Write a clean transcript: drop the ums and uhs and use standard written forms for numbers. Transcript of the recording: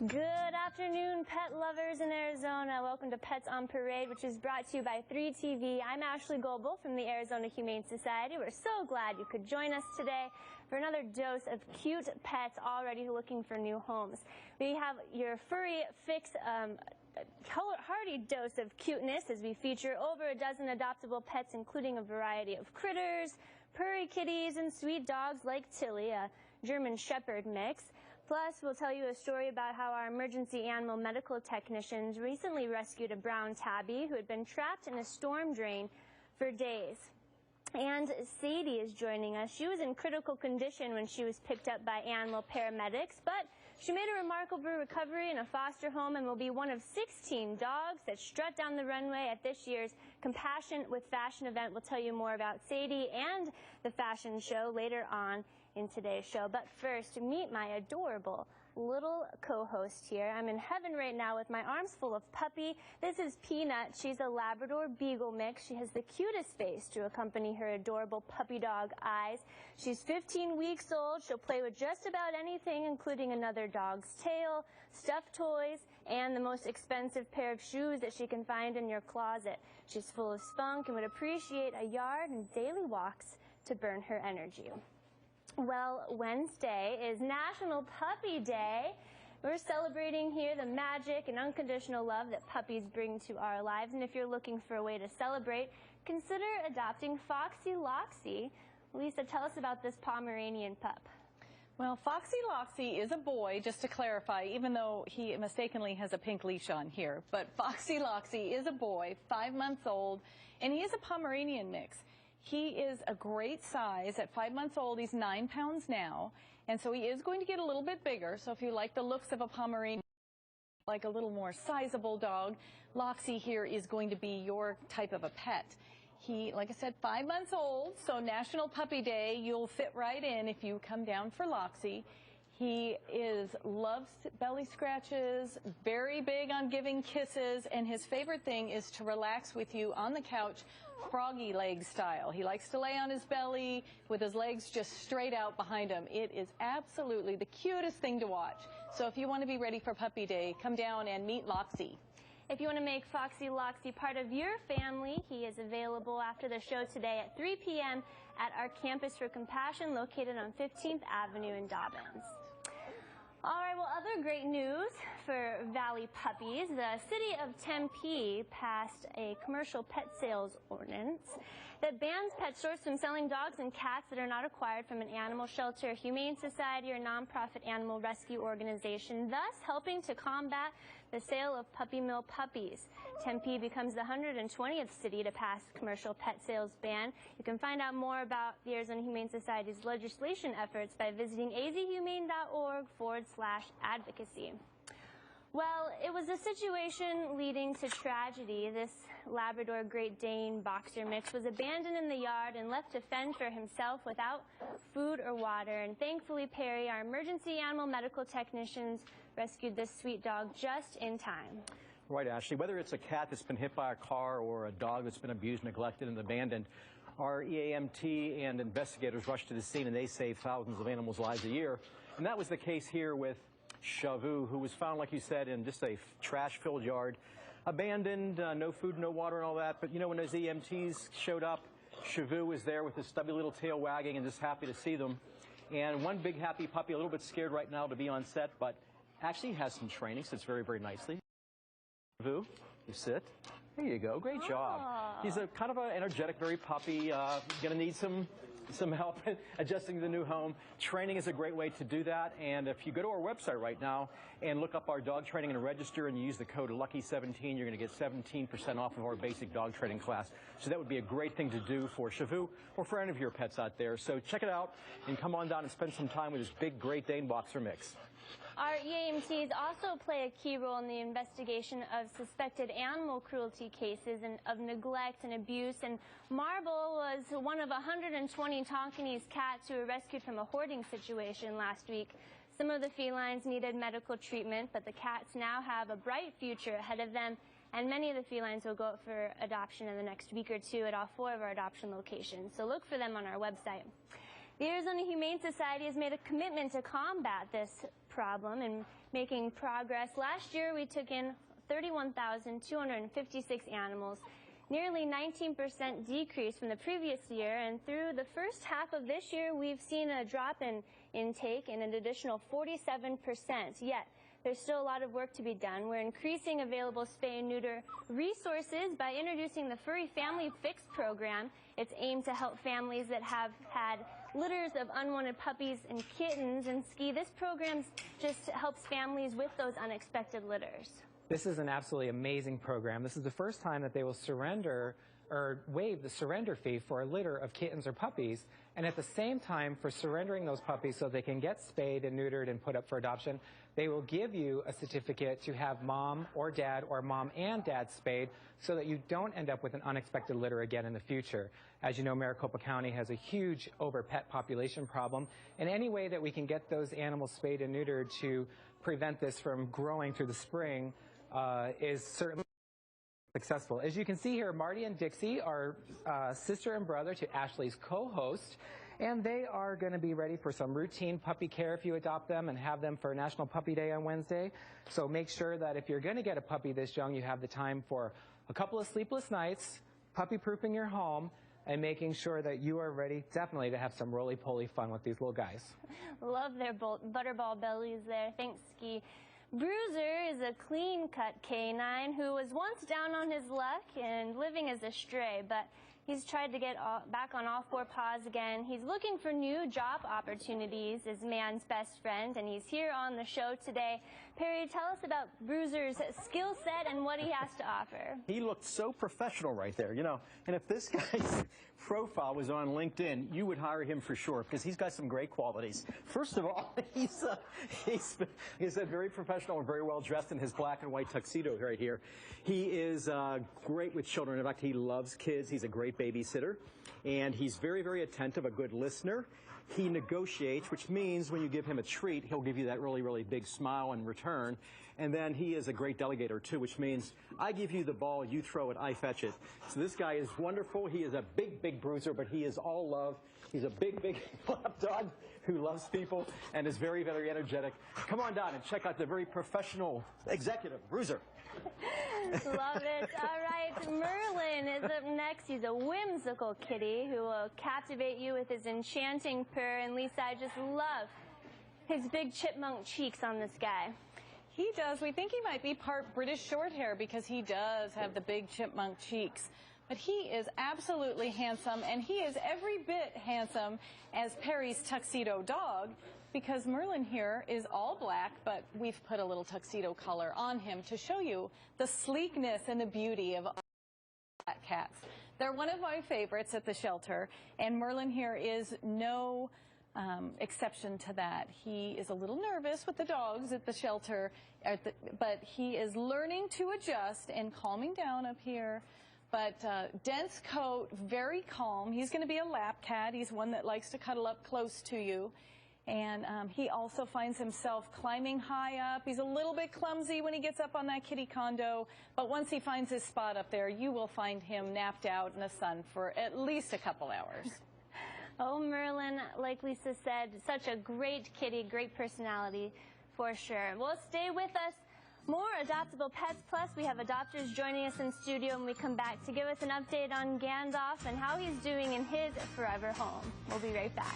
Good afternoon, pet lovers in Arizona. Welcome to Pets on Parade, which is brought to you by 3TV. I'm Ashley Goebel from the Arizona Humane Society. We're so glad you could join us today for another dose of cute pets already looking for new homes. We have your furry fix, hearty dose of cuteness as we feature over a dozen adoptable pets, including a variety of critters, purry kitties, and sweet dogs like Tilly, a German Shepherd mix. Plus, we'll tell you a story about how our emergency animal medical technicians recently rescued a brown tabby who had been trapped in a storm drain for days. And Sadie is joining us. She was in critical condition when she was picked up by animal paramedics, but she made a remarkable recovery in a foster home and will be one of 16 dogs that strut down the runway at this year's Compassion with Fashion event. We'll tell you more about Sadie and the fashion show later on in today's show. But first, meet my adorable little co-host here. I'm in heaven right now with my arms full of puppy. This is Peanut. She's a Labrador Beagle mix. She has the cutest face to accompany her adorable puppy dog eyes. She's 15 weeks old. She'll play with just about anything, including another dog's tail, stuffed toys, and the most expensive pair of shoes that she can find in your closet. She's full of spunk and would appreciate a yard and daily walks to burn her energy. Well, Wednesday is National Puppy Day. We're celebrating here the magic and unconditional love that puppies bring to our lives. And if you're looking for a way to celebrate, consider adopting Foxy Loxy. Lisa, tell us about this Pomeranian pup. Well, Foxy Loxy is a boy, just to clarify, even though he mistakenly has a pink leash on here. But Foxy Loxy is a boy, 5 months old, and he is a Pomeranian mix. He is a great size. At 5 months old, he's 9 pounds now, and so he is going to get a little bit bigger. So if you like the looks of a Pomeranian, like a little more sizable dog, Loxy here is going to be your type of a pet. He, like I said, 5 months old, so National Puppy Day, you'll fit right in if you come down for Loxy. He loves belly scratches, very big on giving kisses, and his favorite thing is to relax with you on the couch, froggy leg style. He likes to lay on his belly with his legs just straight out behind him. It is absolutely the cutest thing to watch. So if you want to be ready for Puppy Day, come down and meet Loxy. If you want to make Foxy Loxy part of your family, he is available after the show today at 3 p.m. at our Campus for Compassion located on 15th Avenue in Dobbins. All right, well, other great news for Valley puppies. The city of Tempe passed a commercial pet sales ordinance that bans pet stores from selling dogs and cats that are not acquired from an animal shelter, humane society, or nonprofit animal rescue organization, thus helping to combat the sale of puppy mill puppies. Tempe becomes the 120th city to pass commercial pet sales ban. You can find out more about the Arizona Humane Society's legislation efforts by visiting azhumane.org/advocacy. Well, it was a situation leading to tragedy. This Labrador Great Dane boxer mix was abandoned in the yard and left to fend for himself without food or water. And thankfully, Perry, our emergency animal medical technicians, rescued this sweet dog just in time. Right, Ashley. Whether it's a cat that's been hit by a car or a dog that's been abused, neglected, and abandoned, our EAMT and investigators rush to the scene and they save thousands of animals' lives a year. And that was the case here with Shavu, who was found, like you said, in just a trash-filled yard, abandoned, no food, no water, and all that. But, you know, when those EMTs showed up, Shavu was there with his stubby little tail wagging and just happy to see them. And one big happy puppy, a little bit scared right now to be on set, but actually has some training, sits very, very nicely. Shavu, you sit. There you go. Great job. He's a kind of an energetic, very puppy. Going to need some help adjusting to the new home. Training is a great way to do that. And if you go to our website right now and look up our dog training and register and use the code LUCKY17, you're going to get 17% off of our basic dog training class. So that would be a great thing to do for Shavu or for any of your pets out there. So check it out and come on down and spend some time with this big Great Dane boxer mix. Our EAMTs also play a key role in the investigation of suspected animal cruelty cases and of neglect and abuse. And Marble was one of 120 Tonkinese cats who were rescued from a hoarding situation last week. Some of the felines needed medical treatment, but the cats now have a bright future ahead of them, and many of the felines will go up for adoption in the next week or two at all 4 of our adoption locations. So look for them on our website. The Arizona Humane Society has made a commitment to combat this problem and making progress. Last year, we took in 31,256 animals, nearly 19% decrease from the previous year, and through the first half of this year, we've seen a drop in intake in an additional 47%. Yet, there's still a lot of work to be done. We're increasing available spay and neuter resources by introducing the Furry Family Fix program. It's aimed to help families that have had litters of unwanted puppies and kittens. And Ski, this program just helps families with those unexpected litters. This is an absolutely amazing program. This is the first time that they will surrender or waive the surrender fee for a litter of kittens or puppies, and at the same time, for surrendering those puppies so they can get spayed and neutered and put up for adoption, they will give you a certificate to have mom or dad or mom and dad spayed so that you don't end up with an unexpected litter again in the future. As you know, Maricopa County has a huge over-pet population problem, and any way that we can get those animals spayed and neutered to prevent this from growing through the spring is certainly successful. As you can see here, Marty and Dixie are sister and brother to Ashley's co-host, and they are going to be ready for some routine puppy care if you adopt them and have them for National Puppy Day on Wednesday. So make sure that if you're going to get a puppy this young, you have the time for a couple of sleepless nights, puppy-proofing your home, and making sure that you are ready definitely to have some roly-poly fun with these little guys. Love their butterball bellies there. Thanks, Ski. Bruiser is a clean-cut canine who was once down on his luck and living as a stray, but he's tried to get back on all four paws again. He's looking for new job opportunities as man's best friend, and he's here on the show today. Perry, tell us about Bruiser's skill set and what he has to offer. He looked so professional right there, you know, and if this guy's profile was on LinkedIn, you would hire him for sure because he's got some great qualities. First of all, he's very professional and very well dressed in his black and white tuxedo right here. He is great with children. In fact, he loves kids. He's a great babysitter, and he's very, very attentive, a good listener. He negotiates, which means when you give him a treat, he'll give you that really, really big smile in return. And then he is a great delegator, too, which means I give you the ball, you throw it, I fetch it. So this guy is wonderful. He is a big, big bruiser, but he is all love. He's a big, big lap dog who loves people and is very, very energetic. Come on down and check out the very professional executive, Bruiser. Love it. All right, Merlin is up next. He's a whimsical kitty who will captivate you with his enchanting purr. And Lisa, I just love his big chipmunk cheeks on this guy. He does. We think he might be part British Shorthair because he does have the big chipmunk cheeks. But he is absolutely handsome, and he is every bit handsome as Perry's tuxedo dog, because Merlin here is all black, but we've put a little tuxedo color on him to show you the sleekness and the beauty of all black cats. They're one of my favorites at the shelter, and Merlin here is no exception to that. He is a little nervous with the dogs at the shelter, but he is learning to adjust and calming down up here. But dense coat, very calm. He's going to be a lap cat. He's one that likes to cuddle up close to you. And he also finds himself climbing high up. He's a little bit clumsy when he gets up on that kitty condo. But once he finds his spot up there, you will find him napped out in the sun for at least a couple hours. Oh, Merlin, like Lisa said, such a great kitty, great personality for sure. Well, stay with us. More Adoptable Pets Plus. We have adopters joining us in studio when we come back to give us an update on Gandalf and how he's doing in his forever home. We'll be right back.